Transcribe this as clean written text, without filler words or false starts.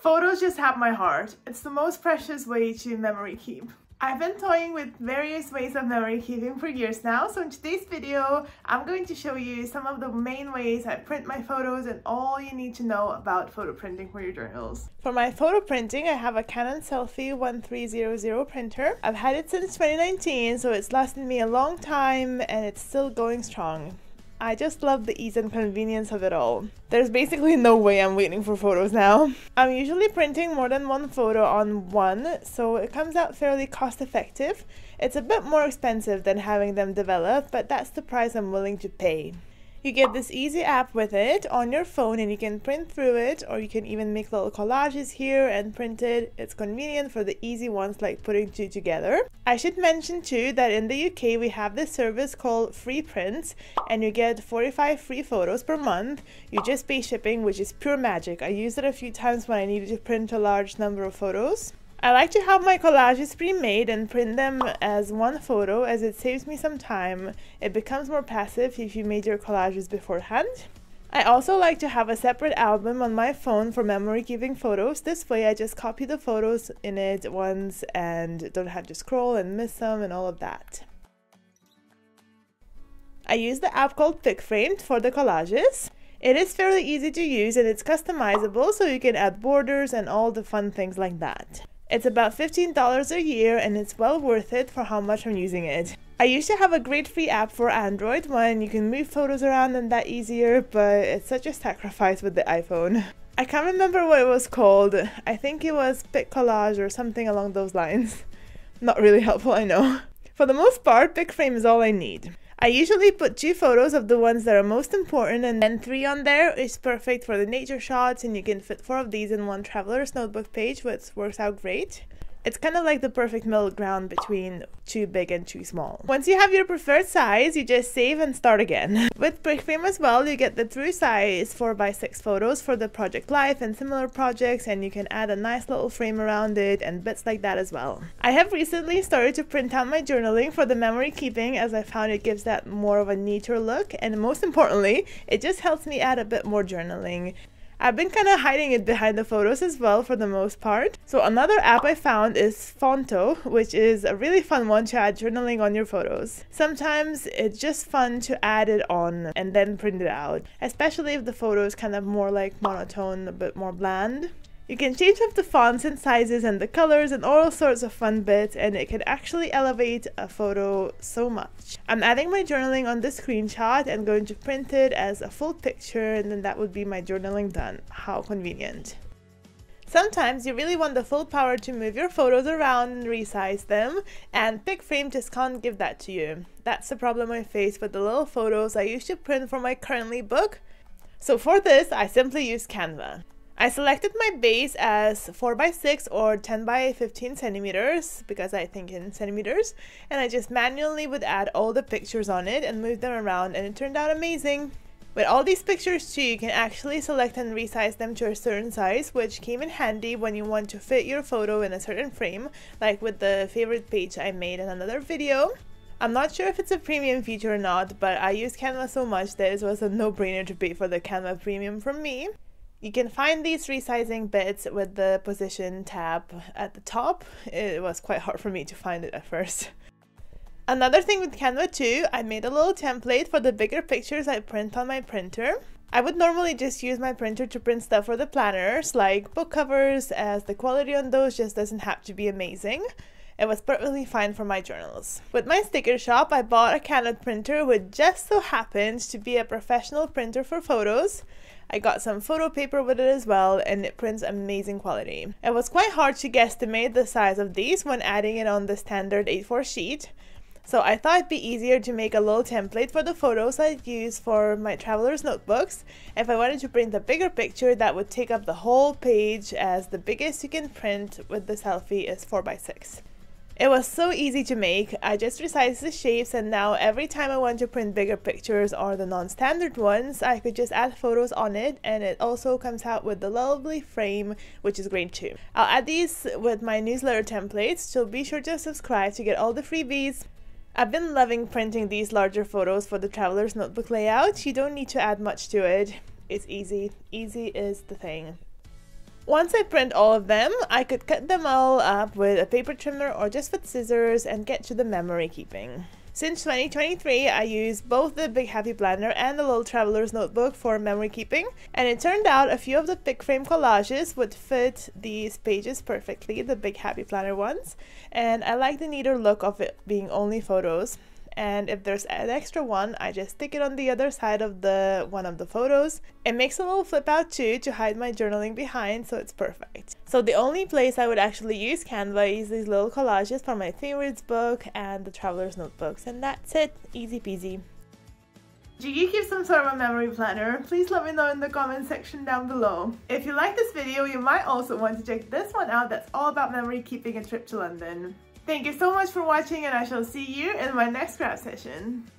Photos just have my heart. It's the most precious way to memory keep. I've been toying with various ways of memory keeping for years now, so in today's video, I'm going to show you some of the main ways I print my photos and all you need to know about photo printing for your journals. For my photo printing, I have a Canon Selphy 1300 printer. I've had it since 2019, so it's lasted me a long time and it's still going strong. I just love the ease and convenience of it all. There's basically no way I'm waiting for photos now. I'm usually printing more than one photo on one, so it comes out fairly cost effective. It's a bit more expensive than having them developed, but that's the price I'm willing to pay. You get this easy app with it on your phone and you can print through it, or you can even make little collages here and print it. It's convenient for the easy ones like putting two together. I should mention too that in the UK we have this service called Free Prints and you get 45 free photos per month. You just pay shipping, which is pure magic. I used it a few times when I needed to print a large number of photos. I like to have my collages pre-made and print them as one photo as it saves me some time. It becomes more passive if you made your collages beforehand. I also like to have a separate album on my phone for memory keeping photos. This way I just copy the photos in it once and don't have to scroll and miss some and all of that. I use the app called PicFrame for the collages. It is fairly easy to use and it's customizable, so you can add borders and all the fun things like that. It's about $15 a year and it's well worth it for how much I'm using it. I used to have a great free app for Android when you can move photos around and that easier, but it's such a sacrifice with the iPhone. I can't remember what it was called. I think it was PicCollage or something along those lines. Not really helpful, I know. For the most part, PicFrame is all I need. I usually put 2 photos of the ones that are most important and then 3 on there is perfect for the nature shots, and you can fit 4 of these in one traveler's notebook page, which works out great. It's kind of like the perfect middle ground between too big and too small. Once you have your preferred size, you just save and start again. With PicFrame as well, you get the true size 4x6 photos for the project life and similar projects, and you can add a nice little frame around it and bits like that as well. I have recently started to print out my journaling for the memory keeping, as I found it gives that more of a neater look, and most importantly, it just helps me add a bit more journaling. I've been kind of hiding it behind the photos as well for the most part. So another app I found is Phonto, which is a really fun one to add journaling on your photos. Sometimes it's just fun to add it on and then print it out, especially if the photo is kind of more like monotone, a bit more bland. You can change up the fonts and sizes and the colors and all sorts of fun bits, and it can actually elevate a photo so much. I'm adding my journaling on this screenshot and going to print it as a full picture, and then that would be my journaling done. How convenient. Sometimes you really want the full power to move your photos around and resize them, and PicFrame just can't give that to you. That's the problem I face with the little photos I used to print for my Currently book. So for this, I simply use Canva. I selected my base as 4x6 or 10x15 centimeters because I think in centimeters, and I just manually would add all the pictures on it and move them around, and it turned out amazing. With all these pictures too, you can actually select and resize them to a certain size, which came in handy when you want to fit your photo in a certain frame, like with the favorite page I made in another video. I'm not sure if it's a premium feature or not, but I use Canva so much that it was a no-brainer to pay for the Canva Premium from me. You can find these resizing bits with the position tab at the top. It was quite hard for me to find it at first. Another thing with Canva too, I made a little template for the bigger pictures I print on my printer. I would normally just use my printer to print stuff for the planners, like book covers, as the quality on those just doesn't have to be amazing. It was perfectly fine for my journals. With my sticker shop, I bought a Canon printer which just so happens to be a professional printer for photos. I got some photo paper with it as well, and it prints amazing quality. It was quite hard to guesstimate the size of these when adding it on the standard A4 sheet. So I thought it'd be easier to make a little template for the photos I'd use for my traveler's notebooks. If I wanted to print a bigger picture, that would take up the whole page, as the biggest you can print with the Selphy is 4x6. It was so easy to make. I just resized the shapes, and now every time I want to print bigger pictures or the non-standard ones, I could just add photos on it, and it also comes out with the lovely frame, which is great too. I'll add these with my newsletter templates, so be sure to subscribe to get all the freebies. I've been loving printing these larger photos for the traveler's notebook layout. You don't need to add much to it. It's easy. Easy is the thing. Once I print all of them, I could cut them all up with a paper trimmer or just with scissors and get to the memory keeping. Since 2023, I used both the Big Happy Planner and the Little Traveler's Notebook for memory keeping, and it turned out a few of the pick frame collages would fit these pages perfectly, the Big Happy Planner ones, and I like the neater look of it being only photos. And if there's an extra one, I just stick it on the other side of one of the photos. It makes a little flip out too to hide my journaling behind, so it's perfect. So the only place I would actually use Canva is these little collages for my favorites book and the Traveler's Notebooks, and that's it, easy peasy. Do you keep some sort of a memory planner? Please let me know in the comment section down below. If you like this video, you might also want to check this one out that's all about memory keeping a trip to London. Thank you so much for watching, and I shall see you in my next craft session.